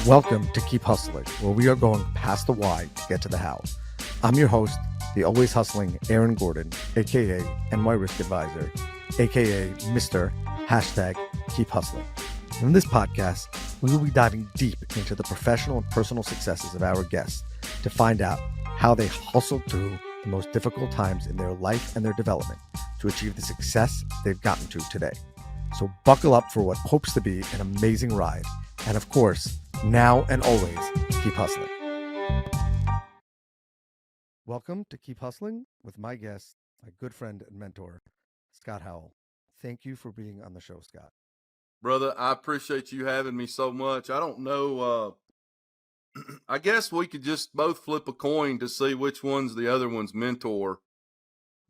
Welcome to Keep Hustling, where we are going past the why to get to the how. I'm your host, the always hustling Aaron Gordon, aka NY Risk Advisor, aka Mr. Keep Hustling. In this podcast, we will be diving deep into the professional and personal successes of our guests to find out how they hustled through the most difficult times in their life and their development to achieve the success they've gotten to today. So buckle up for what hopes to be an amazing ride. And of course, now and always, keep hustling. Welcome to Keep Hustling with my guest, my good friend and mentor, Scott Howell. Thank you for being on the show, Scott. Brother, I appreciate you having me so much. I don't know. I guess we could just both flip a coin to see which one's the other one's mentor.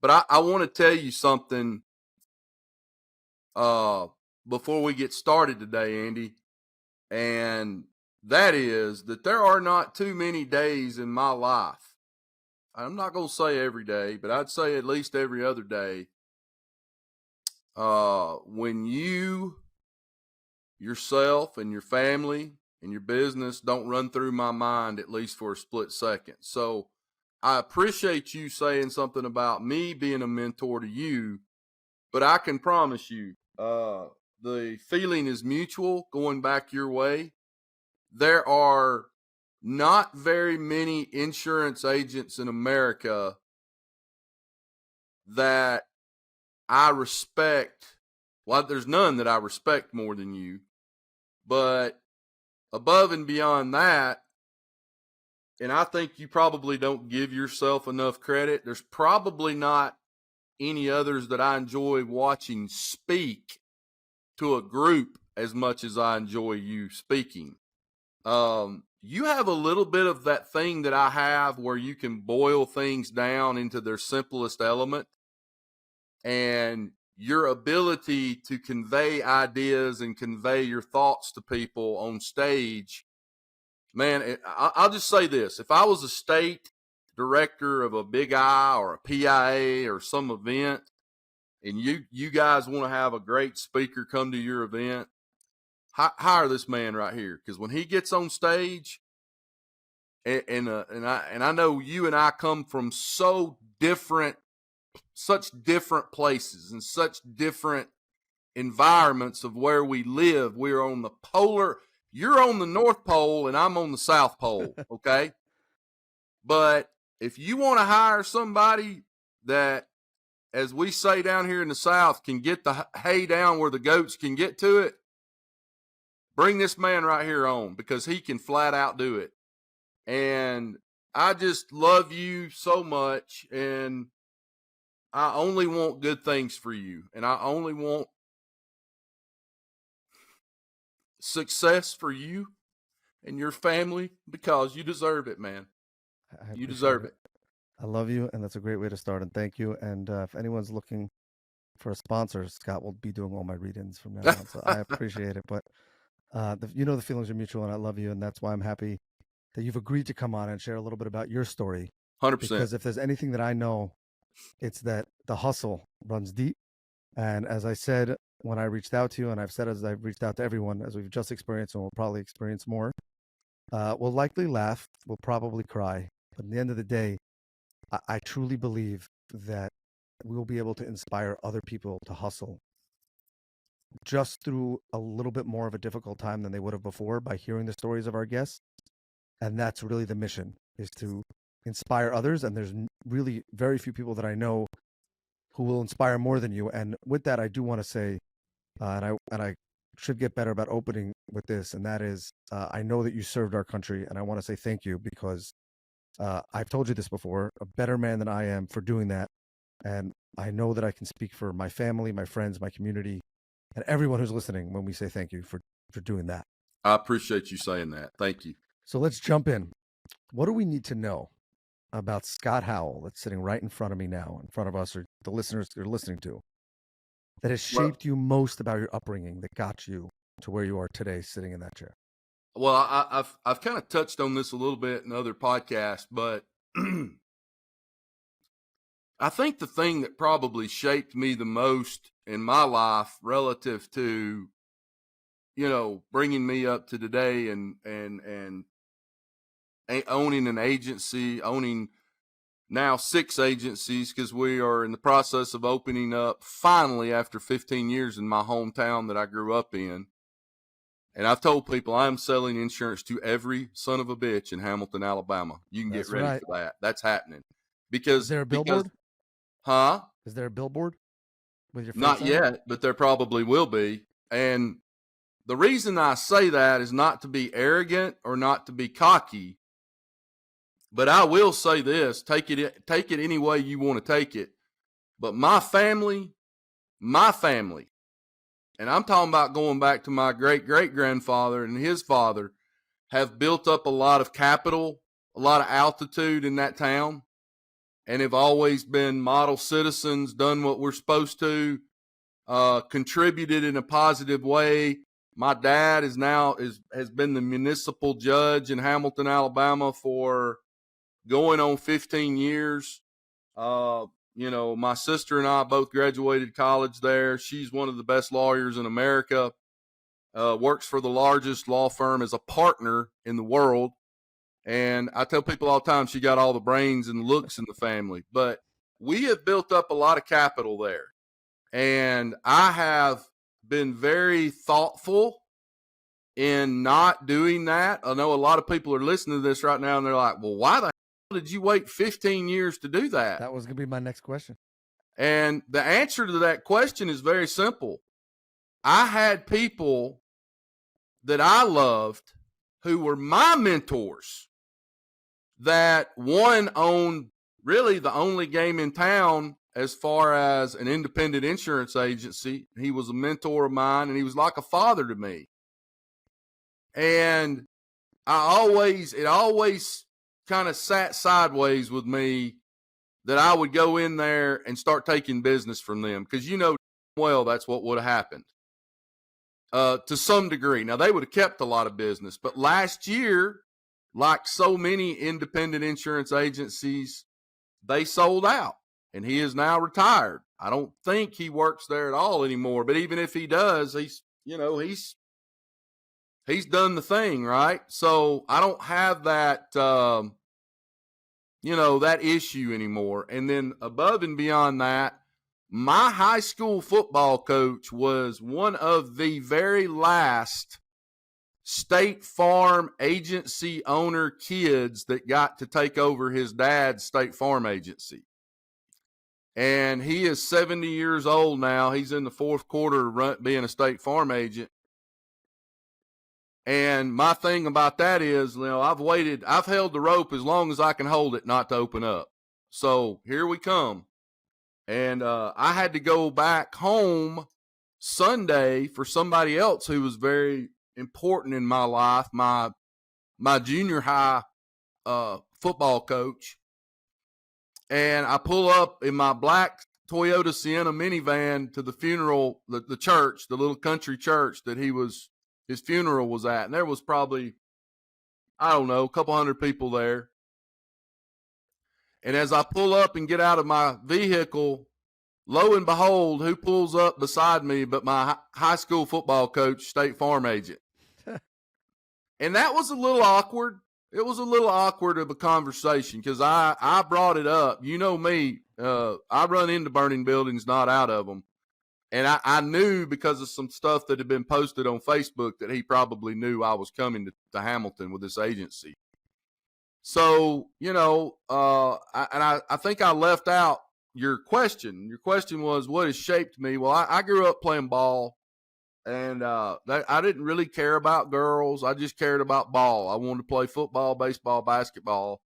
But I want to tell you something before we get started today, Andy. And that is that there are not too many days in my life. I'm not going to say every day, but I'd say at least every other day. When you, yourself and your family and your business don't run through my mind, at least for a split second. So I appreciate you saying something about me being a mentor to you, but I can promise you, the feeling is mutual going back your way. There are not very many insurance agents in America that I respect. Well, there's none that I respect more than you, but above and beyond that, and I think you probably don't give yourself enough credit. There's probably not any others that I enjoy watching speak to a group as much as I enjoy you speaking. You have a little bit of that thing that I have where you can boil things down into their simplest element, and your ability to convey ideas and convey your thoughts to people on stage, man, I'll just say this. If I was a state director of a Big I or a PIA or some event, and you guys want to have a great speaker come to your event, hire this man right here. Because when he gets on stage, and I know you and I come from such different places and such different environments of where we live. We're on the polar. You're on the North Pole and I'm on the South Pole. Okay. But if you want to hire somebody that, as we say down here in the South, can get the hay down where the goats can get to it, bring this man right here on, because he can flat out do it. And I just love you so much, and I only want good things for you, and I only want success for you and your family, because you deserve it, man. You deserve it. I love you, and that's a great way to start, and thank you. And if anyone's looking for a sponsor, Scott will be doing all my read-ins from now on, so I appreciate it. But the feelings are mutual, and I love you, and that's why I'm happy that you've agreed to come on and share a little bit about your story. 100%. Because if there's anything that I know, it's that the hustle runs deep. And as I said when I reached out to you, and I've said as I've reached out to everyone, as we've just experienced and we'll probably experience more, we'll likely laugh, we'll probably cry. But at the end of the day, I truly believe that we will be able to inspire other people to hustle just through a little bit more of a difficult time than they would have before by hearing the stories of our guests. And that's really the mission, is to inspire others. And there's really very few people that I know who will inspire more than you. And with that, I do want to say, and I should get better about opening with this, and that is, I know that you served our country, and I want to say thank you, because I've told you this before, a better man than I am for doing that. And I know that I can speak for my family, my friends, my community, and everyone who's listening when we say thank you for doing that. I appreciate you saying that. Thank you. So let's jump in. What do we need to know about Scott Howell that's sitting right in front of me now, in front of us, or the listeners you're listening to, that has shaped you most about your upbringing, that got you to where you are today, sitting in that chair? Well, I've kind of touched on this a little bit in other podcasts, but I think the thing that probably shaped me the most in my life relative to, bringing me up to today and owning an agency, owning now 6 agencies, because we are in the process of opening up finally after 15 years in my hometown that I grew up in. And I've told people I'm selling insurance to every son of a bitch in Hamilton, Alabama. You can That's get ready right. for that. That's happening. Because Is there a billboard? Huh? Is there a billboard with your face Not on it? yet, but there probably will be. And the reason I say that is not to be arrogant or not to be cocky, but I will say this: take it any way you want to take it. But my family, and I'm talking about going back to my great-great-grandfather and his father, have built up a lot of capital, a lot of altitude in that town, and have always been model citizens, done what we're supposed to, contributed in a positive way. My dad has been the municipal judge in Hamilton, Alabama for going on 15 years. My sister and I both graduated college there. She's one of the best lawyers in America, works for the largest law firm as a partner in the world. And I tell people all the time, she got all the brains and looks in the family. But we have built up a lot of capital there. And I have been very thoughtful in not doing that. I know a lot of people are listening to this right now and they're like, well, why the hell did you wait 15 years to do that? That was going to be my next question. And the answer to that question is very simple. I had people that I loved who were my mentors, that one owned really the only game in town as far as an independent insurance agency. He was a mentor of mine and he was like a father to me. And it always kind of sat sideways with me that I would go in there and start taking business from them. Because well, that's what would have happened to some degree. Now, they would have kept a lot of business. But last year, like so many independent insurance agencies, they sold out. And he is now retired. I don't think he works there at all anymore. But even if he does, he's done the thing, right? So I don't have that, that issue anymore. And then above and beyond that, my high school football coach was one of the very last State Farm agency owner kids that got to take over his dad's State Farm agency. And he is 70 years old now. He's in the 4th quarter being a State Farm agent. And my thing about that is, I've held the rope as long as I can hold it not to open up. So here we come. And I had to go back home Sunday for somebody else who was very important in my life, my junior high football coach. And I pull up in my black Toyota Sienna minivan to the funeral, the church, the little country church that his funeral was at. And there was probably, I don't know, a couple hundred people there. And as I pull up and get out of my vehicle, lo and behold, who pulls up beside me but my high school football coach, State Farm agent. And that was a little awkward. It was a little awkward of a conversation because I brought it up. You know me, I run into burning buildings, not out of them. And I knew because of some stuff that had been posted on Facebook that he probably knew I was coming to Hamilton with this agency. So, I think I left out your question. Your question was, what has shaped me? Well, I grew up playing ball. And I didn't really care about girls. I just cared about ball. I wanted to play football, baseball, basketball.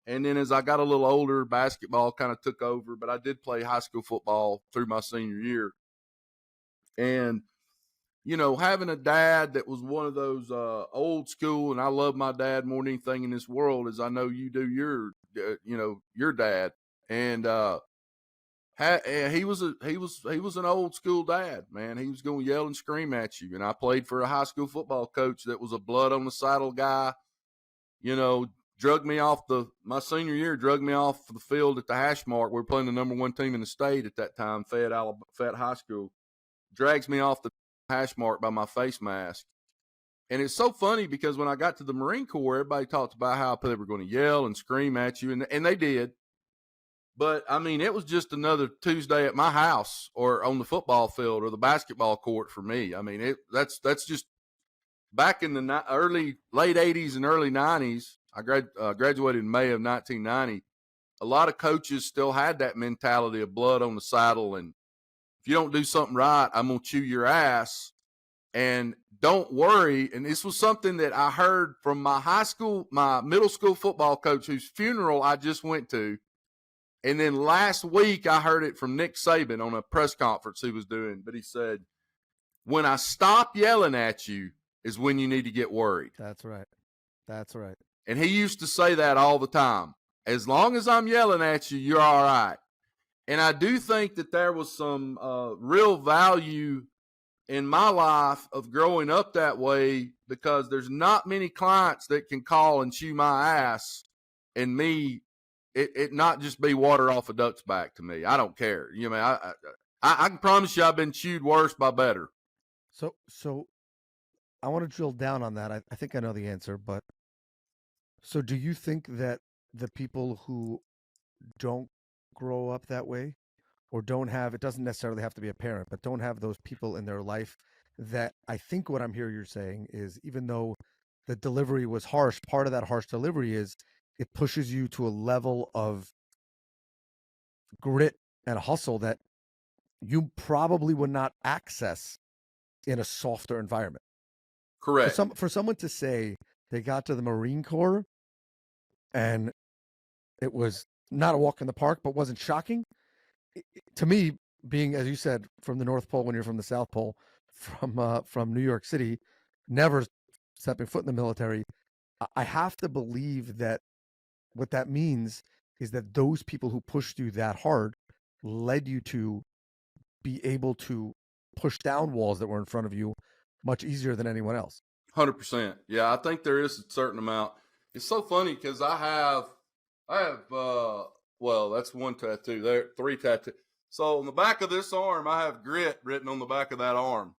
And then as I got a little older, basketball kind of took over. But I did play high school football through my senior year. And, having a dad that was one of those old school, and I love my dad more than anything in this world, as I know you do your dad. And he was an old school dad, man. He was going to yell and scream at you. And I played for a high school football coach that was a blood on the saddle guy. My senior year, drug me off the field at the hash mark. We were playing the number 1 team in the state at that time, Fayette High School. Drags me off the hash mark by my face mask. And it's so funny because when I got to the Marine Corps, everybody talked about how they were going to yell and scream at you, and they did. But I mean, it was just another Tuesday at my house or on the football field or the basketball court for me. I mean, that's just back in the late 80s and early 90s. I graduated in May of 1990. A lot of coaches still had that mentality of blood on the saddle, and if you don't do something right, I'm going to chew your ass. And don't worry. And this was something that I heard from my middle school football coach, whose funeral I just went to. And then last week I heard it from Nick Saban on a press conference he was doing. But he said, when I stop yelling at you is when you need to get worried. That's right. That's right. And he used to say that all the time. As long as I'm yelling at you, you're all right. And I do think that there was some real value in my life of growing up that way, because there's not many clients that can call and chew my ass and me, it not just be water off a duck's back to me. I don't care. You know, I can promise you I've been chewed worse by better. So I want to drill down on that. I think I know the answer, but so do you think that the people who don't grow up that way, or don't have, it doesn't necessarily have to be a parent, but don't have those people in their life, that I think what I'm hearing you're saying is, even though the delivery was harsh, part of that harsh delivery is it pushes you to a level of grit and hustle that you probably would not access in a softer environment. Correct. For someone to say they got to the Marine Corps and it was not a walk in the park, but wasn't shocking, to me, being, as you said, from the North Pole when you're from the South Pole, from New York City, never stepping foot in the military, I have to believe that what that means is that those people who pushed you that hard led you to be able to push down walls that were in front of you much easier than anyone else. 100%. Yeah, I think there is a certain amount. It's so funny because I have well, that's one tattoo. There, 3 tattoos. So on the back of this arm, I have grit written on the back of that arm.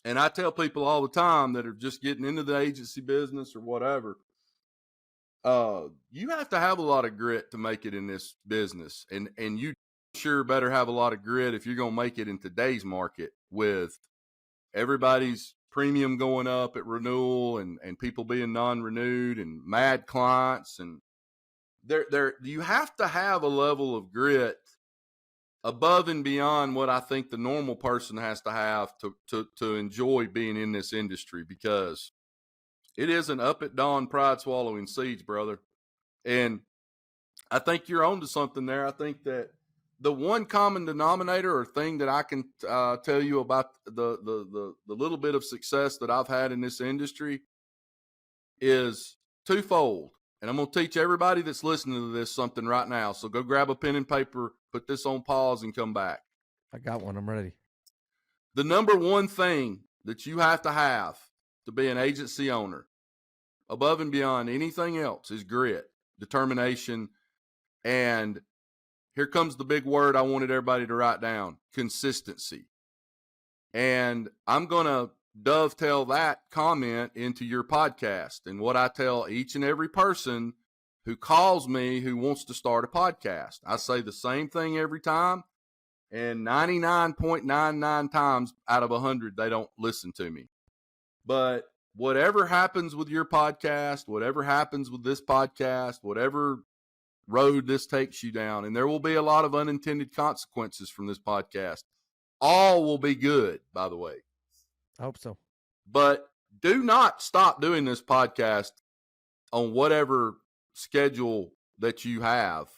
And I tell people all the time that are just getting into the agency business or whatever, you have to have a lot of grit to make it in this business. And you sure better have a lot of grit if you're going to make it in today's market, with everybody's premium going up at renewal and people being non-renewed and mad clients. And you have to have a level of grit above and beyond what I think the normal person has to have to enjoy being in this industry, because it is an up at dawn, pride swallowing siege, brother. And I think you're onto something there. I think that the one common denominator or thing that I can tell you about the little bit of success that I've had in this industry is twofold. And I'm going to teach everybody that's listening to this something right now. So go grab a pen and paper, put this on pause, and come back. I got one. I'm ready. The number one thing that you have to be an agency owner, above and beyond anything else, is grit, determination, and here comes the big word I wanted everybody to write down: consistency. And I'm going to dovetail that comment into your podcast and what I tell each and every person who calls me who wants to start a podcast. I say the same thing every time, and 99.99 times out of 100, they don't listen to me. But whatever happens with your podcast, whatever happens with this podcast, whatever road this takes you down, and there will be a lot of unintended consequences from this podcast, all will be good, by the way. I hope so. But do not stop doing this podcast on whatever schedule that you have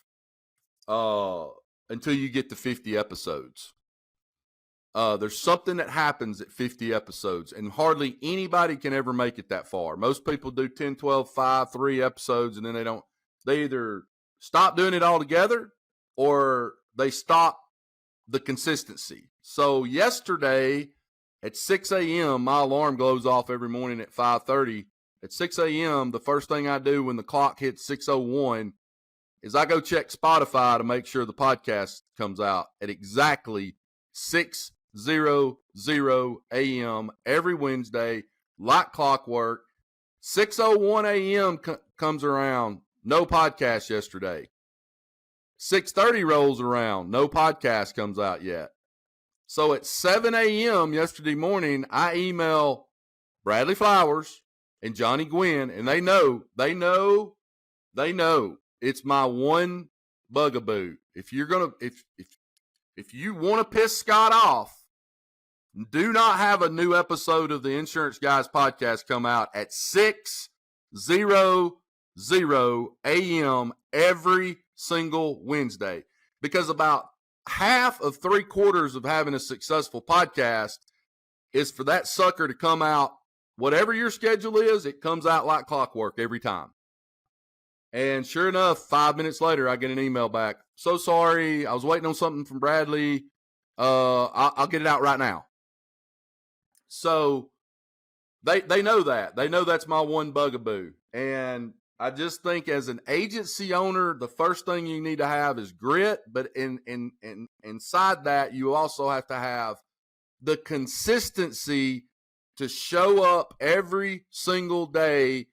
until you get to 50 episodes. There's something that happens at 50 episodes, and hardly anybody can ever make it that far. Most people do 10, 12, 5, 3 episodes, and then they either stop doing it altogether or they stop the consistency. So yesterday at 6 a.m., my alarm goes off every morning at 5:30. At 6 a.m., the first thing I do when the clock hits 6:01 is I go check Spotify to make sure the podcast comes out at exactly 6:00 a.m. every Wednesday. like clockwork. 6:01 a.m. comes around, no podcast yesterday. 6:30 rolls around, no podcast comes out yet. So at 7 a.m. yesterday morning, I email Bradley Flowers and Johnny Gwynn, and they know it's my one bugaboo. If you're gonna, if you want to piss Scott off, do not have a new episode of the Insurance Guys podcast come out at 6:00 a.m. every single Wednesday, because about half of 3/4 of having a successful podcast is for that sucker to come out. Whatever your schedule is, it comes out like clockwork every time. And sure enough, 5 minutes later, I get an email back. So sorry, I was waiting on something from Bradley. I'll get it out right now. So they know that. They know that's my one bugaboo. And I just think as an agency owner, the first thing you need to have is grit. But inside that, you also have to have the consistency to show up every single day.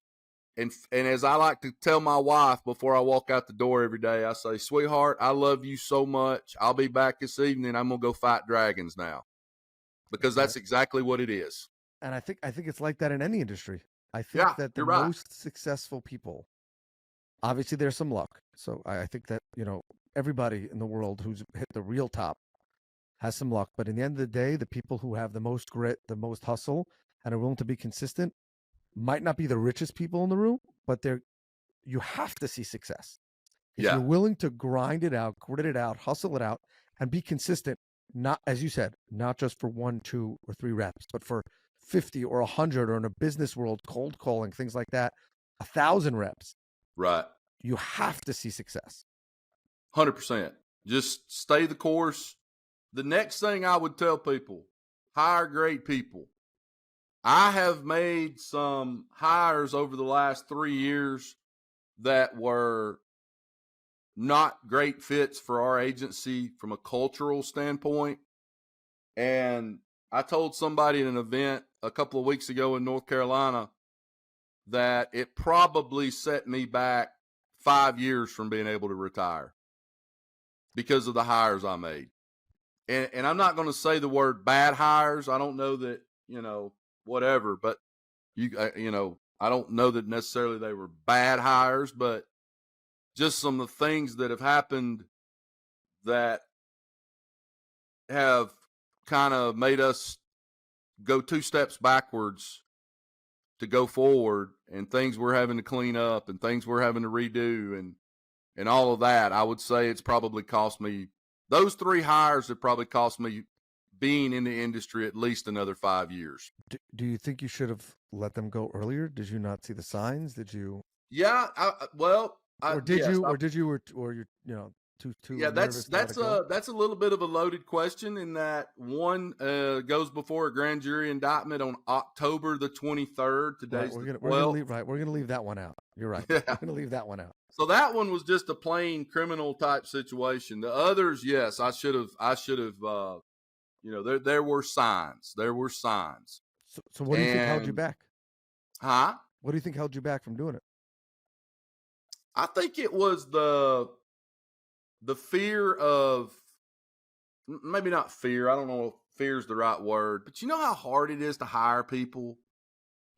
And as I like to tell my wife before I walk out the door every day, I say, sweetheart, I love you so much. I'll be back this evening. I'm going to go fight dragons now, because that's exactly what it is. And I think it's like that in any industry. I think that the most successful people, obviously there's some luck. So I think that, everybody in the world who's hit the real top has some luck. But in the end of the day, the people who have the most grit, the most hustle, and are willing to be consistent might not be the richest people in the room, but you have to see success. If you're willing to grind it out, grit it out, hustle it out, and be consistent, not, as you said, not just for 1, 2, or 3 reps, but for 50 or 100, or in a business world, cold calling, things like that, 1,000 reps. Right. You have to see success. 100%. Just stay the course. The next thing I would tell people, hire great people. I have made some hires over the last 3 years that were not great fits for our agency from a cultural standpoint. And I told somebody at an event a couple of weeks ago in North Carolina that it probably set me back 5 years from being able to retire because of the hires I made. And I'm not going to say the word bad hires. I don't know that, whatever, but I don't know that necessarily they were bad hires, but just some of the things that have happened that have kind of made us go 2 steps backwards to go forward, and things we're having to clean up and things we're having to redo and all of that. I would say it's probably cost me, those 3 hires have probably cost me being in the industry at least another 5 years. Do you think you should have let them go earlier? Did you not see the signs? Did you? Yeah. Did you too yeah, that's a little bit of a loaded question, in that one goes before a grand jury indictment on October the 23rd. Today's we're gonna leave that one out. You're right. Yeah. We're gonna leave that one out. So that one was just a plain criminal type situation. The others, yes, I should have there were signs. So what do you think held you back? Huh? What do you think held you back from doing it? I think it was the fear of, maybe not fear. I don't know if fear is the right word, but you know how hard it is to hire people,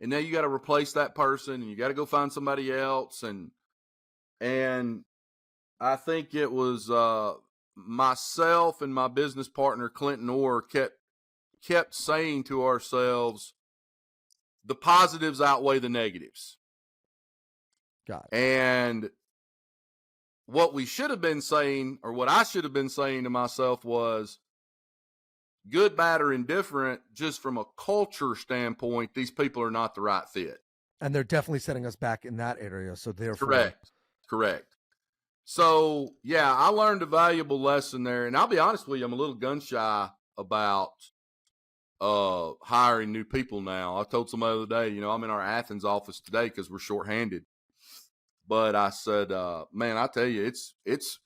and now you got to replace that person, and you got to go find somebody else, and I think it was myself and my business partner Clinton Orr kept saying to ourselves, the positives outweigh the negatives. Got it. And what we should have been saying, or what I should have been saying to myself, was good, bad, or indifferent, just from a culture standpoint, these people are not the right fit. And they're definitely setting us back in that area. So therefore. Correct. So, yeah, I learned a valuable lesson there. And I'll be honest with you, I'm a little gun shy about hiring new people now. I told somebody the other day, I'm in our Athens office today because we're shorthanded. But I said, man, I tell you, it's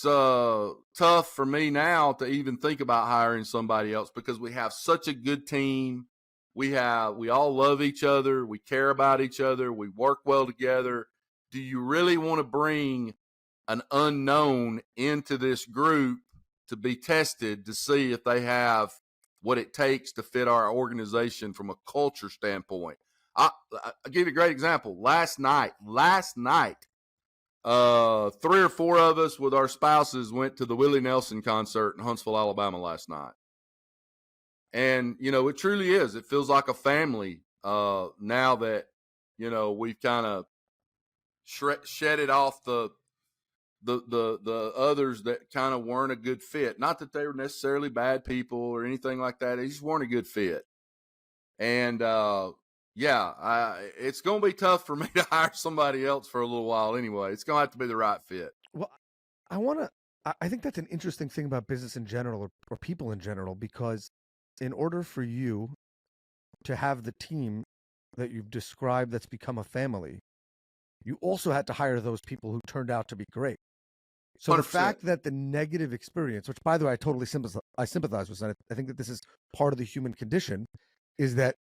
tough for me now to even think about hiring somebody else, because we have such a good team. We all love each other. We care about each other. We work well together. Do you really want to bring an unknown into this group to be tested to see if they have what it takes to fit our organization from a culture standpoint? I'll give you a great example. Last night, 3 or 4 of us with our spouses went to the Willie Nelson concert in Huntsville, Alabama last night. And, it truly is. It feels like a family now that, we've kind of shedded off the others that kind of weren't a good fit. Not that they were necessarily bad people or anything like that. They just weren't a good fit. And, it's going to be tough for me to hire somebody else for a little while anyway. It's going to have to be the right fit. Well, I think that's an interesting thing about business in general or people in general, because in order for you to have the team that you've described that's become a family, you also had to hire those people who turned out to be great. So 100%. The fact that the negative experience, which by the way, I totally sympathize with, I think that this is part of the human condition, is that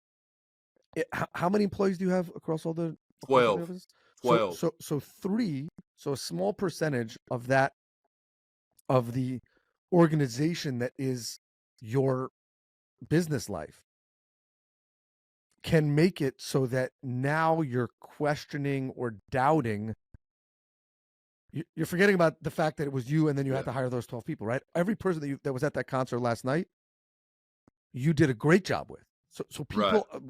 how many employees do you have across all the 12? 12. So 3. So a small percentage of that, of the organization that is your business life, can make it so that now you're questioning or doubting. You're forgetting about the fact that it was you, and then you had to hire those 12 people, right? Every person that was at that concert last night, you did a great job with. So people, right.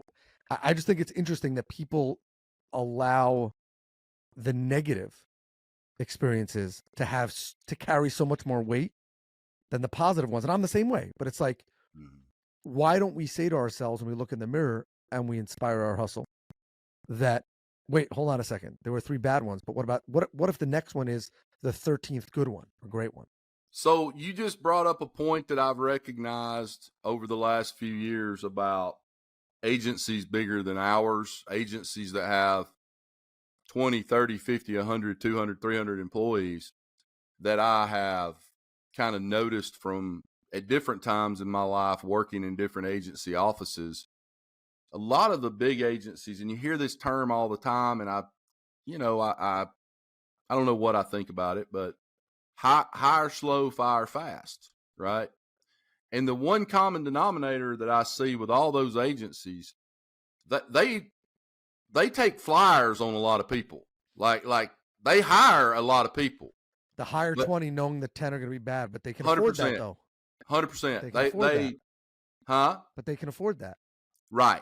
I just think it's interesting that people allow the negative experiences to carry so much more weight than the positive ones. And I'm the same way, but it's like, why don't we say to ourselves when we look in the mirror and we inspire our hustle that, wait, hold on a second, there were 3 bad ones, but what if the next one is the 13th good one, a great one? So you just brought up a point that I've recognized over the last few years about agencies bigger than ours, agencies that have 20, 30, 50, 100, 200, 300 employees, that I have kind of noticed from at different times in my life working in different agency offices. A lot of the big agencies, and you hear this term all the time, and I don't know what I think about it, but hire slow, fire fast, right? And the one common denominator that I see with all those agencies, that they take flyers on a lot of people. Like they hire a lot of people. The hire 20 knowing the 10 are going to be bad, but they can afford that though. 100%. But they can afford that. Right.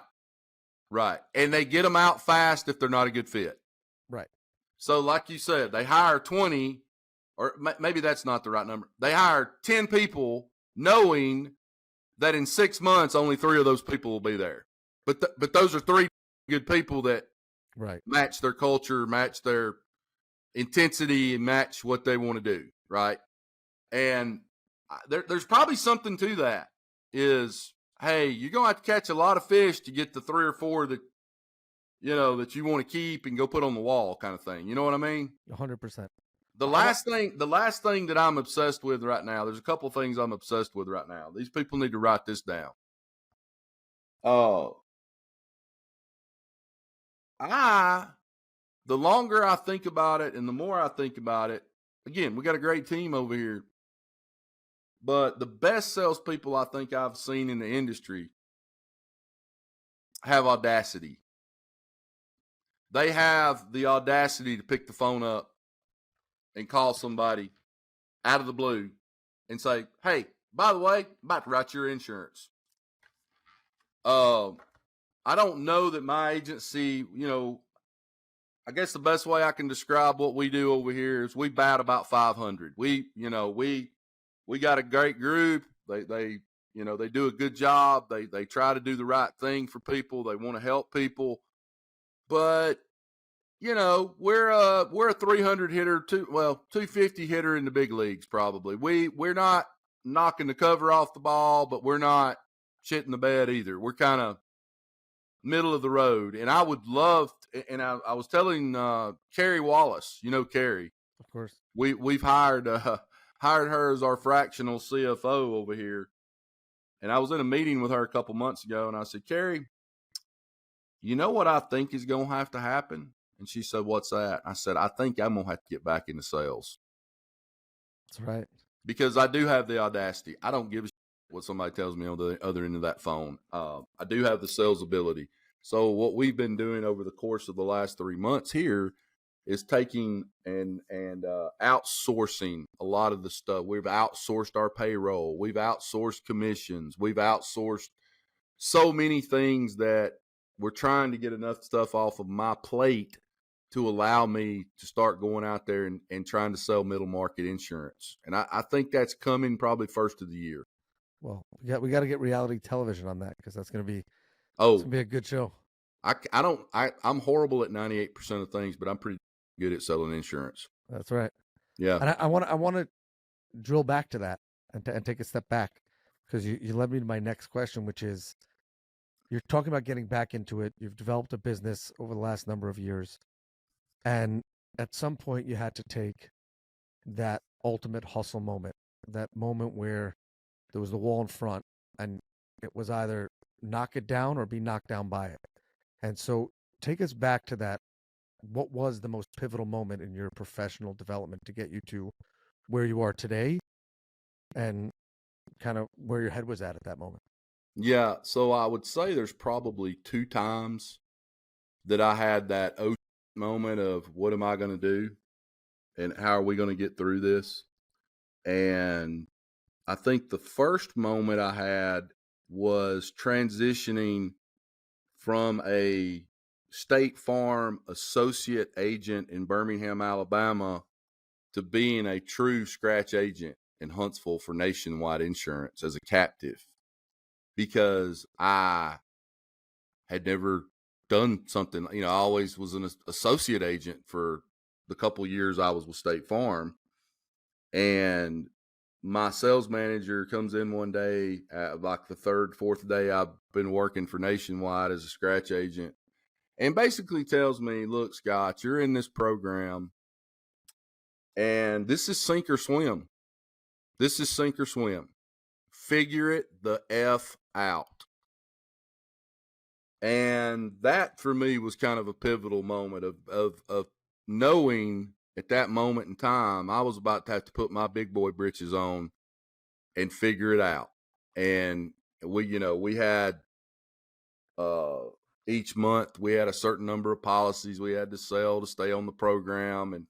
And they get them out fast if they're not a good fit. Right. So like you said, they hire 20, or maybe that's not the right number. They hire 10 people knowing that in 6 months, only 3 of those people will be there. But those are 3 good people that match their culture, match their intensity, and match what they want to do. Right. And there's probably something to that is, hey, you're going to have to catch a lot of fish to get the 3 or 4 that, that you want to keep and go put on the wall kind of thing. You know what I mean? 100%. The last thing that I'm obsessed with right now, there's a couple of things I'm obsessed with right now. These people need to write this down. The longer I think about it and the more I think about it, again, we got a great team over here. But the best salespeople I think I've seen in the industry have audacity. They have the audacity to pick the phone up and call somebody out of the blue and say, hey, by the way, I'm about to write your insurance. I don't know that my agency, I guess the best way I can describe what we do over here is we bat about 500. We got a great group. They do a good job. They try to do the right thing for people. They want to help people. But, we're a 300 hitter, 250 hitter in the big leagues probably. We're not knocking the cover off the ball, but we're not shitting the bed either. We're kind of middle of the road. And I would love and I was telling Carrie Wallace, Carrie. Of course. We've hired her as our fractional CFO over here. And I was in a meeting with her a couple months ago, and I said, Carrie, you know what I think is going to have to happen? And she said, what's that? I said, I think I'm going to have to get back into sales. That's right. Because I do have the audacity. I don't give a shit what somebody tells me on the other end of that phone. I do have the sales ability. So what we've been doing over the course of the last 3 months here is taking and outsourcing a lot of the stuff. We've outsourced our payroll. We've outsourced commissions. We've outsourced so many things that we're trying to get enough stuff off of my plate to allow me to start going out there and trying to sell middle market insurance. And I think that's coming probably first of the year. Well, we got to get reality television on that because that's going to be a good show. I'm horrible at 98% of things, but I'm pretty good at selling insurance. That's right. Yeah. And I want to drill back to that and take a step back because you led me to my next question, which is you're talking about getting back into it. You've developed a business over the last number of years. And at some point you had to take that ultimate hustle moment, that moment where there was the wall in front and it was either knock it down or be knocked down by it. And so take us back to that. What was the most pivotal moment in your professional development to get you to where you are today and kind of where your head was at that moment? Yeah. So I would say there's probably 2 times that I had that moment of what am I going to do and how are we going to get through this? And I think the first moment I had was transitioning from a State Farm associate agent in Birmingham, Alabama, to being a true scratch agent in Huntsville for Nationwide Insurance as a captive, because I had never done something. I always was an associate agent for the couple years I was with State Farm. And my sales manager comes in one day, like the 3rd, 4th day I've been working for Nationwide as a scratch agent, and basically tells me, look, Scott, you're in this program and this is sink or swim. This is sink or swim. Figure it the F out. And that for me was kind of a pivotal moment of knowing at that moment in time, I was about to have to put my big boy britches on and figure it out. And we had, each month we had a certain number of policies we had to sell to stay on the program. And,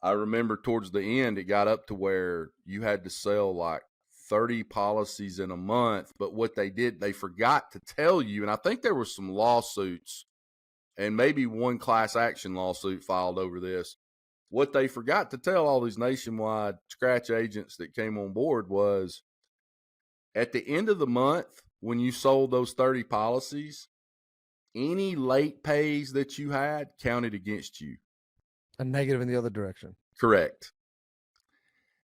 I remember towards the end, it got up to where you had to sell like 30 policies in a month. But what they did, they forgot to tell you. And I think there was some lawsuits and maybe one class action lawsuit filed over this. What they forgot to tell all these Nationwide scratch agents that came on board was at the end of the month, when you sold those 30 policies, any late pays that you had counted against you. A negative in the other direction. Correct.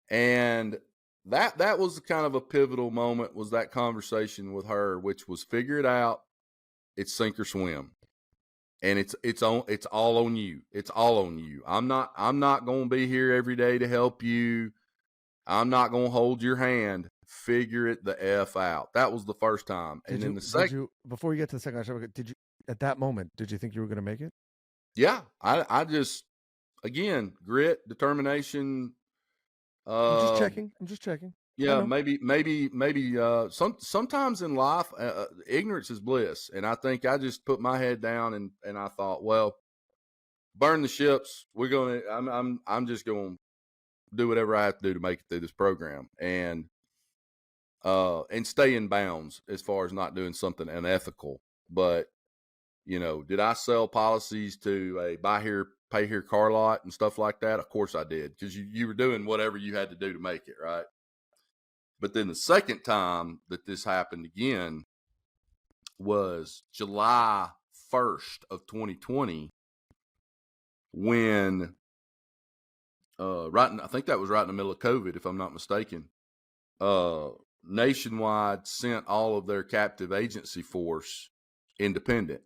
And that was kind of a pivotal moment, was that conversation with her, which was figure it out. It's sink or swim. And it's all on you. It's all on you. I'm not going to be here every day to help you. I'm not going to hold your hand. Figure it the F out. That was the first time. And then the second, before you get to the second, at that moment, did you think you were going to make it? Yeah. I just, again, grit, determination. I'm just checking. Yeah, maybe. Sometimes in life, ignorance is bliss, and I think I just put my head down and I thought, well, burn the ships. I'm just gonna do whatever I have to do to make it through this program, and stay in bounds as far as not doing something unethical. But did I sell policies to a buy here, pay here car lot and stuff like that? Of course I did, because you were doing whatever you had to do to make it, right? But then the second time that this happened again was July 1st of 2020, when I think that was right in the middle of COVID, if I'm not mistaken. Nationwide sent all of their captive agency force independent.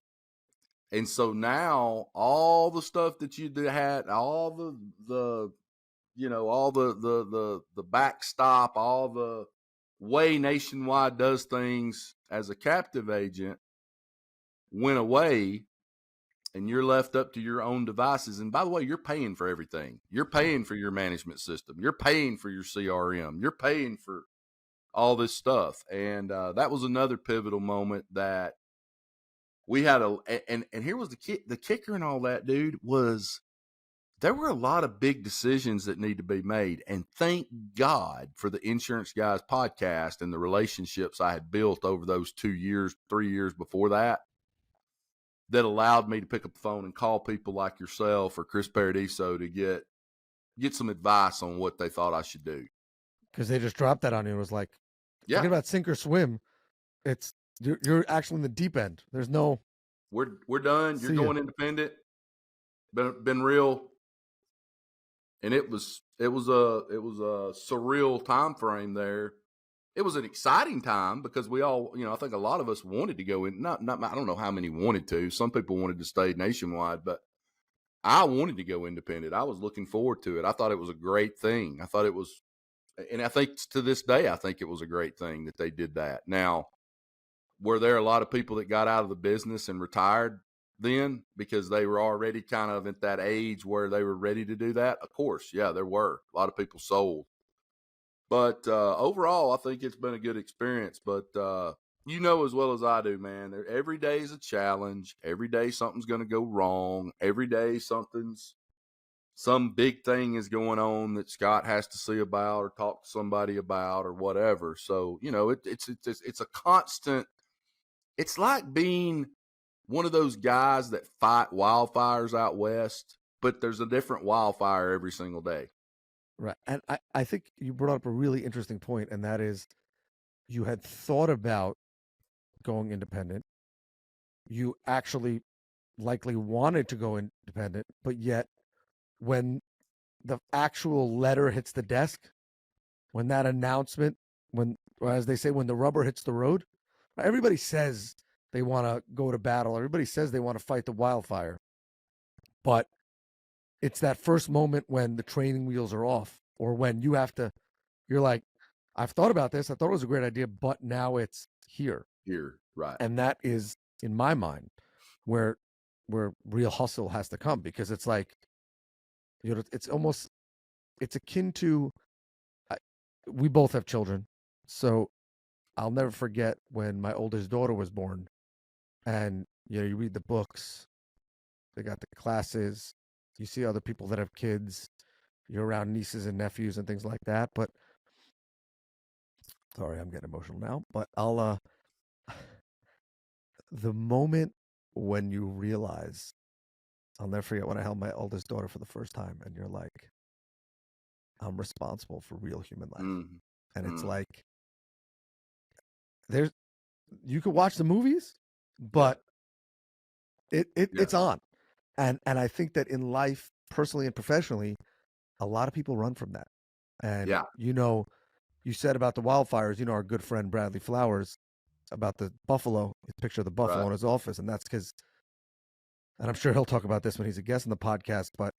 And so now all the stuff that you had, all the backstop, all the way Nationwide does things as a captive agent, went away and you're left up to your own devices. And by the way, you're paying for everything. You're paying for your management system. You're paying for your CRM. You're paying for all this stuff. And that was another pivotal moment that we had and here was the kicker and all that, dude, was there were a lot of big decisions that need to be made. And thank God for the Insurance Guys podcast and the relationships I had built over those 2 years, 3 years before that allowed me to pick up the phone and call people like yourself or Chris Paradiso to get some advice on what they thought I should do. Because they just dropped that on you and was like, yeah, forget about sink or swim. It's you're actually in the deep end. There's no. We're done. You're going independent. Been real. And it was a surreal time frame there. It was an exciting time because we all, I think a lot of us wanted to go in. Not I don't know how many wanted to. Some people wanted to stay nationwide, but I wanted to go independent. I was looking forward to it. I thought it was a great thing. I thought it was, and I think to this day, I think it was a great thing that they did that. Now, were there a lot of people that got out of the business and retired then because they were already kind of at that age where they were ready to do that? Of course, yeah, there were a lot of people sold. But overall, I think it's been a good experience. But you know as well as I do, man, every day is a challenge. Every day something's going to go wrong. Every day some big thing is going on that Scott has to see about or talk to somebody about or whatever. So, it's a constant. It's like being one of those guys that fight wildfires out west, but there's a different wildfire every single day. Right. And I think you brought up a really interesting point, and that is you had thought about going independent. You actually likely wanted to go independent, but yet when the actual letter hits the desk, when that announcement, or as they say, when the rubber hits the road, everybody says they want to go to battle. Everybody says they want to fight the wildfire. But it's that first moment when the training wheels are off, or when you're like, I've thought about this. I thought it was a great idea, but now it's here. Here, right. And that is, in my mind, where real hustle has to come, because it's like, it's akin to, we both have children. So I'll never forget when my oldest daughter was born, and you read the books, they got the classes, you see other people that have kids, you're around nieces and nephews and things like that. But sorry, I'm getting emotional now, but I'll the moment when you realize, I'll never forget when I held my oldest daughter for the first time, and you're like, I'm responsible for real human life. Mm-hmm. And it's like, you could watch the movies, but it's on. And I think that in life, personally and professionally, a lot of people run from that. And you said about the wildfires, our good friend Bradley Flowers, about the buffalo, his picture of the buffalo in his office. And that's because, and I'm sure he'll talk about this when he's a guest on the podcast, but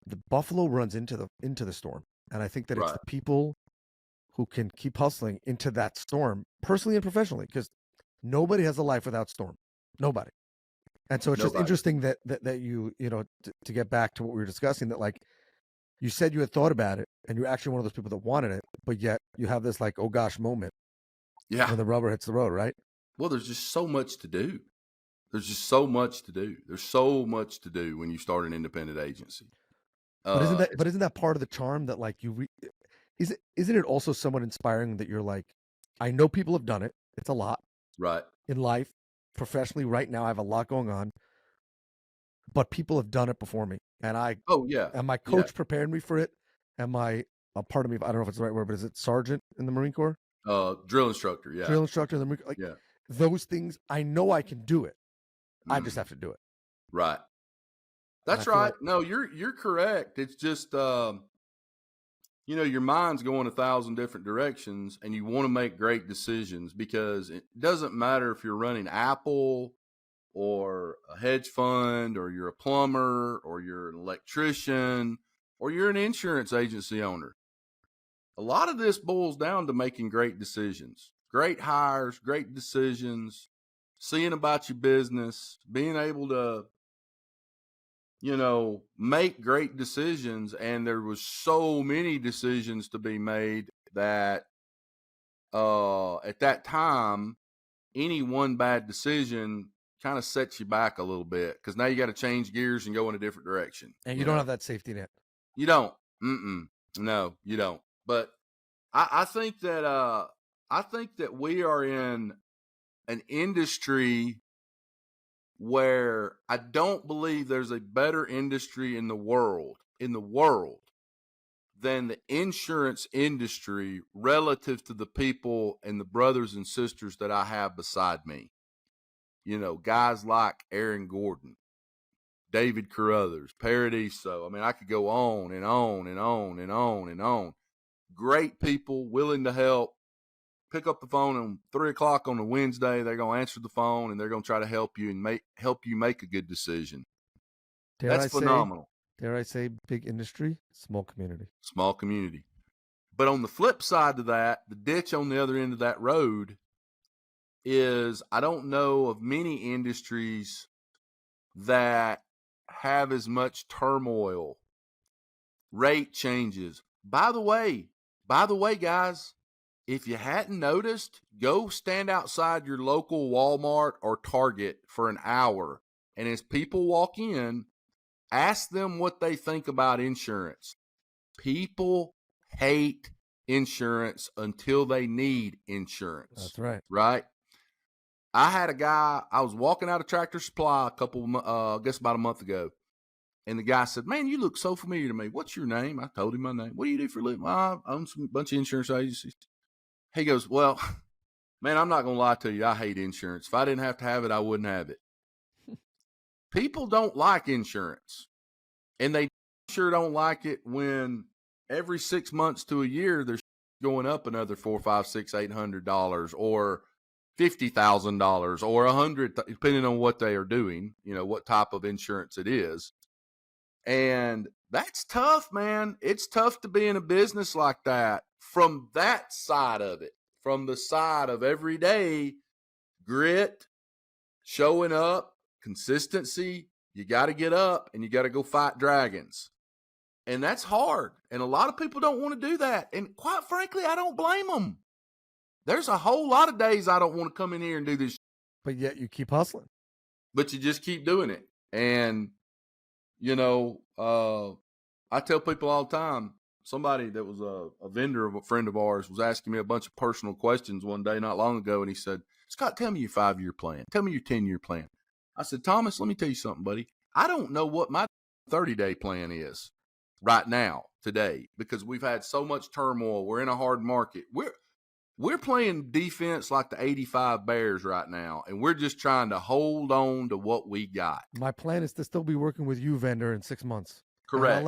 the buffalo runs into the storm. And I think that it's the people who can keep hustling into that storm, personally and professionally, because nobody has a life without storm. Nobody. And so it's just interesting that you, to get back to what we were discussing, that like you said you had thought about it and you're actually one of those people that wanted it, but yet you have this like, oh gosh moment. Yeah. When the rubber hits the road, right? Well, there's just so much to do. There's so much to do when you start an independent agency. But isn't that part of the charm, that like isn't it also somewhat inspiring that you're like, I know people have done it. It's a lot. Right. In life, professionally, right now, I have a lot going on, but people have done it before me. And and my coach prepared me for it. And a part of me, I don't know if it's the right word, but is it sergeant in the Marine Corps? Drill instructor. Yeah. Drill instructor in the Marine Corps. Like, those things, I know I can do it. I just have to do it. Right. That's right. No, you're correct. It's just, your mind's going 1,000 different directions, and you want to make great decisions, because it doesn't matter if you're running Apple or a hedge fund, or you're a plumber, or you're an electrician, or you're an insurance agency owner. A lot of this boils down to making great decisions, great hires, great decisions. seeing about your business, being able to, make great decisions. And there was so many decisions to be made that at that time, any one bad decision kind of sets you back a little bit, because now you got to change gears and go in a different direction. And you don't have that safety net. You don't. No, you don't. But I think that we are in an industry where I don't believe there's a better industry in the world than the insurance industry relative to the people and the brothers and sisters that I have beside me. Guys like Aaron Gordon, David Carruthers, Paradiso. I mean, I could go on and on and on and on and on. Great people, willing to help. Pick up the phone at 3:00 on a Wednesday. They're going to answer the phone and they're going to try to help you and make a good decision. That's phenomenal. Dare I say big industry, small community. Small community. But on the flip side of that, the ditch on the other end of that road is, I don't know of many industries that have as much turmoil, rate changes. By the way, guys, if you hadn't noticed, go stand outside your local Walmart or Target for an hour. And as people walk in, ask them what they think about insurance. People hate insurance until they need insurance. That's right. Right? I had a guy, I was walking out of Tractor Supply about a month ago. And the guy said, "Man, you look so familiar to me. What's your name?" I told him my name. "What do you do for a living?" "I own a bunch of insurance agencies." He goes, "Well, man, I'm not going to lie to you. I hate insurance. If I didn't have to have it, I wouldn't have it." People don't like insurance. And they sure don't like it when every 6 months to a year, they're going up another $400, $500, $600, $800 or $50,000 or $100,000, depending on what they are doing, what type of insurance it is. And that's tough, man. It's tough to be in a business like that from that side of it, from the side of everyday grit, showing up, consistency. You got to get up and you got to go fight dragons. And that's hard. And a lot of people don't want to do that. And quite frankly, I don't blame them. There's a whole lot of days I don't want to come in here and do this. But yet you keep hustling. But you just keep doing it. And, I tell people all the time, somebody that was a vendor of a friend of ours was asking me a bunch of personal questions one day not long ago. And he said, "Scott, tell me your 5-year plan. Tell me your 10-year plan." I said, "Thomas, let me tell you something, buddy. I don't know what my 30-day plan is right now, today, because we've had so much turmoil. We're in a hard market. We're playing defense like the 85 Bears right now, and we're just trying to hold on to what we got." My plan is to still be working with you, vendor, in 6 months. Correct. And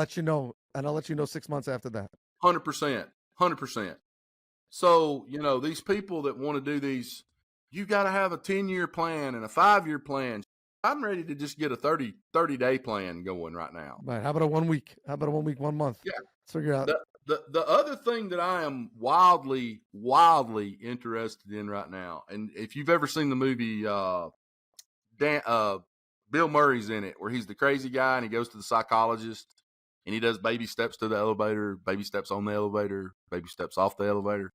I'll let you know 6 months after that. 100%. 100%. So, these people that want to do these, you got to have a 10-year plan and a 5-year plan. I'm ready to just get a 30-day plan going right now. Right. How about a 1 week? How about a 1 week, 1 month? Yeah. Let's figure it out. The other thing that I am wildly, wildly interested in right now, and if you've ever seen the movie, Bill Murray's in it, where he's the crazy guy and he goes to the psychologist and he does baby steps to the elevator, baby steps on the elevator, baby steps off the elevator.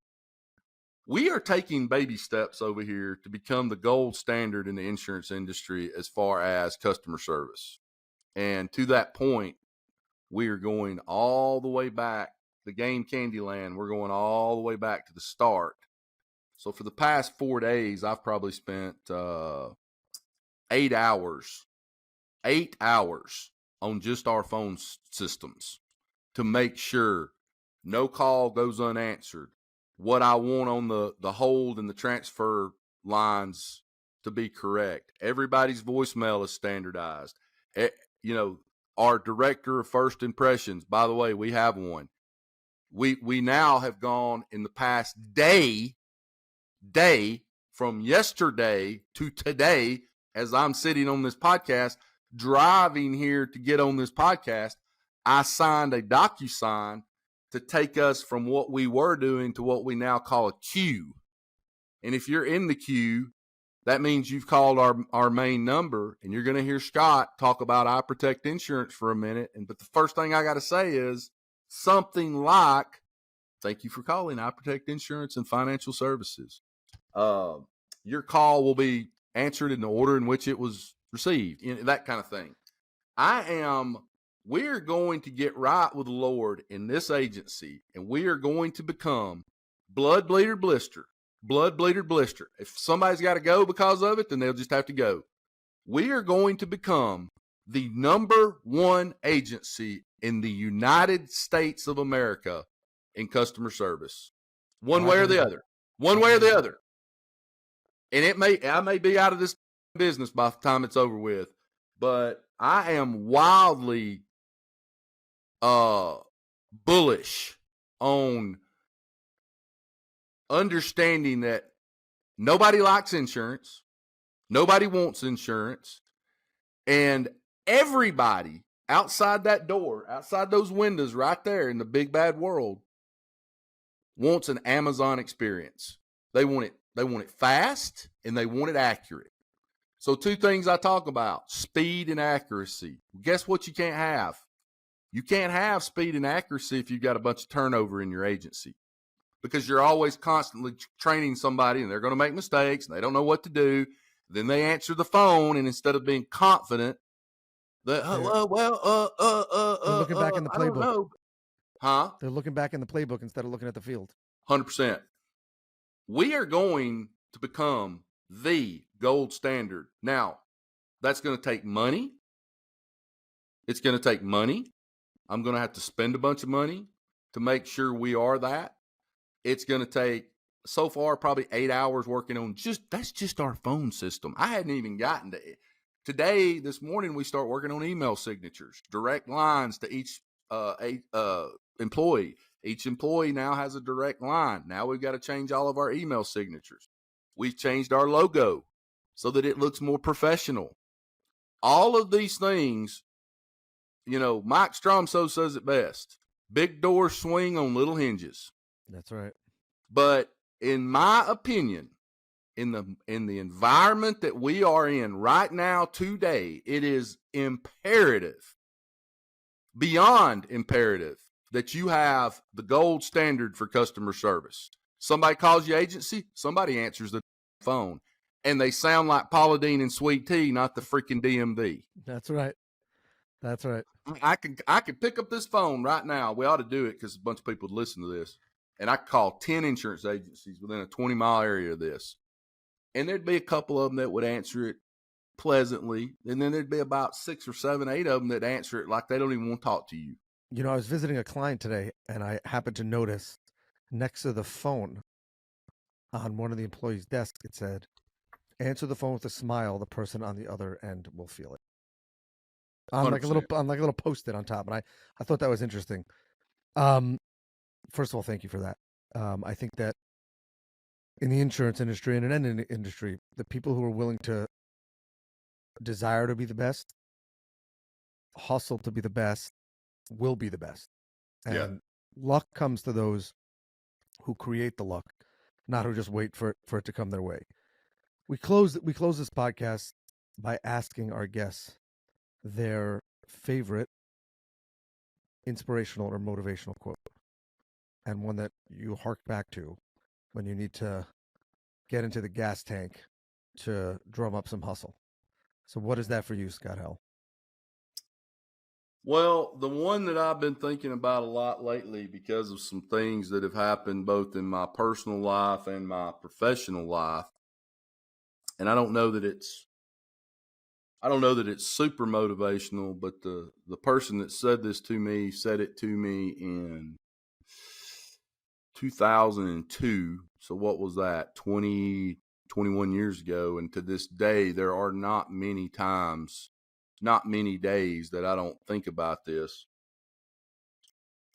We are taking baby steps over here to become the gold standard in the insurance industry as far as customer service. And to that point, we are going all the way back, the game Candyland. We're going all the way back to the start. So for the past 4 days, I've probably spent 8 hours on just our phone systems to make sure no call goes unanswered. What I want on the hold and the transfer lines to be correct. Everybody's voicemail is standardized. Our director of first impressions, by the way, we have one. We now have gone in the past day from yesterday to today, as I'm sitting on this podcast, driving here to get on this podcast, I signed a DocuSign to take us from what we were doing to what we now call a queue. And if you're in the queue, that means you've called our main number, and you're going to hear Scott talk about I Protect Insurance for a minute. But the first thing I got to say is something like, thank you for calling I Protect Insurance and Financial Services. Your call will be answered in the order in which it was received, that kind of thing. We're going to get right with the Lord in this agency, and we are going to become blood bleeder blister. Blood bleeder blister. If somebody's got to go because of it, then they'll just have to go. We are going to become the number one agency in the United States of America in customer service. One way or the other. One way or the other. And I may be out of this business by the time it's over with, but I am wildly bullish on understanding that nobody likes insurance, nobody wants insurance, and everybody outside that door, outside those windows right there in the big bad world, wants an Amazon experience. They want it fast, and they want it accurate. So 2 things I talk about: speed and accuracy. Guess what you can't have? You can't have speed and accuracy if you've got a bunch of turnover in your agency, because you're always constantly training somebody, and they're going to make mistakes, and they don't know what to do. Then they answer the phone, and instead of being confident, they're looking back in the I don't playbook. know. Huh? They're looking back in the playbook instead of looking at the field. 100%. We are going to become the gold standard. Now, that's going to take money. It's going to take money. I'm going to have to spend a bunch of money to make sure we are that. It's going to take, so far, probably 8 hours working on that's just our phone system. I hadn't even gotten to it. Today, this morning, we start working on email signatures, direct lines to each employee. Each employee now has a direct line. Now we've got to change all of our email signatures. We've changed our logo so that it looks more professional. All of these things, Mike Stromso says it best. Big doors swing on little hinges. That's right. But in my opinion, in the environment that we are in right now today, it is imperative, beyond imperative, that you have the gold standard for customer service. Somebody calls your agency, somebody answers the phone, and they sound like Paula Deen and Sweet Tea, not the freaking DMV. That's right. That's right. I could pick up this phone right now. We ought to do it because a bunch of people would listen to this. And I could call 10 insurance agencies within a 20-mile area of this. And there'd be a couple of them that would answer it pleasantly. And then there'd be about 6 or 7, 8 of them that answer it like they don't even want to talk to you. I was visiting a client today, and I happened to notice next to the phone on one of the employees' desks, it said, "Answer the phone with a smile. The person on the other end will feel it." On like a little post-it on top, and I thought that was interesting. First of all, thank you for that. I think that in the insurance industry and in any industry, the people who are willing to desire to be the best, hustle to be the best, will be the best. And luck comes to those who create the luck, not who just wait for it to come their way. We close this podcast by asking our guests their favorite inspirational or motivational quote, and one that you hark back to when you need to get into the gas tank to drum up some hustle. So what is that for you, Scott Howell? Well, the one that I've been thinking about a lot lately, because of some things that have happened both in my personal life and my professional life, and I don't know that it's super motivational, but the person that said this to me said it to me in 2002. So what was that? 21 years ago. And to this day, there are not many days that I don't think about this.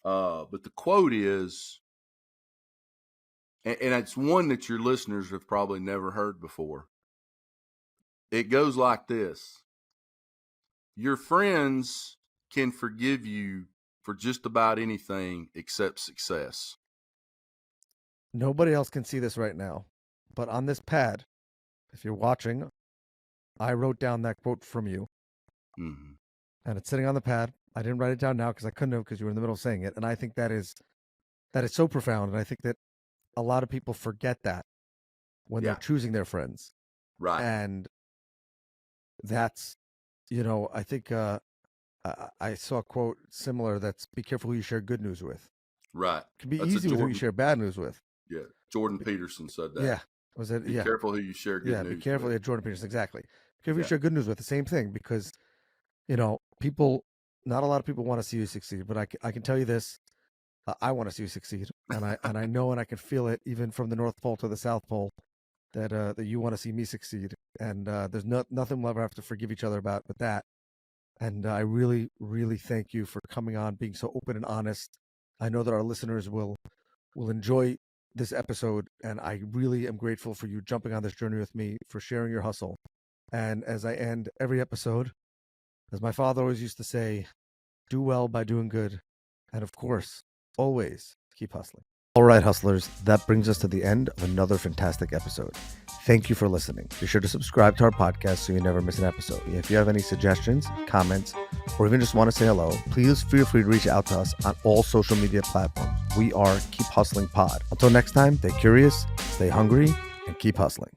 But the quote is, and it's one that your listeners have probably never heard before. It goes like this: your friends can forgive you for just about anything except success. Nobody else can see this right now, but on this pad, if you're watching, I wrote down that quote from you, Mm-hmm. and it's sitting on the pad. I didn't write it down now because I couldn't have, because you were in the middle of saying it. And I think that is so profound. And I think that a lot of people forget that when they're choosing their friends. Right. And that's, I think I saw a quote similar that's, be careful who you share good news with. Right. It can be easy with who you share bad news with. Yeah. Jordan Peterson said that. Yeah. Was it? Be careful who you share good news be careful. with. Yeah, Jordan Peterson, exactly. Be careful who you share good news with. The same thing, because, people, not a lot of people want to see you succeed, but I can tell you this. I want to see you succeed, and I know, and I can feel it even from the North Pole to the South Pole, that you want to see me succeed, and there's nothing we'll ever have to forgive each other about with that. And I really, really thank you for coming on, being so open and honest. I know that our listeners will enjoy this episode, and I really am grateful for you jumping on this journey with me, for sharing your hustle. And as I end every episode, as my father always used to say, do well by doing good, and of course, always keep hustling. All right, hustlers, that brings us to the end of another fantastic episode. Thank you for listening. Be sure to subscribe to our podcast so you never miss an episode. If you have any suggestions, comments, or even just want to say hello, please feel free to reach out to us on all social media platforms. We are Keep Hustling Pod. Until next time, stay curious, stay hungry, and keep hustling.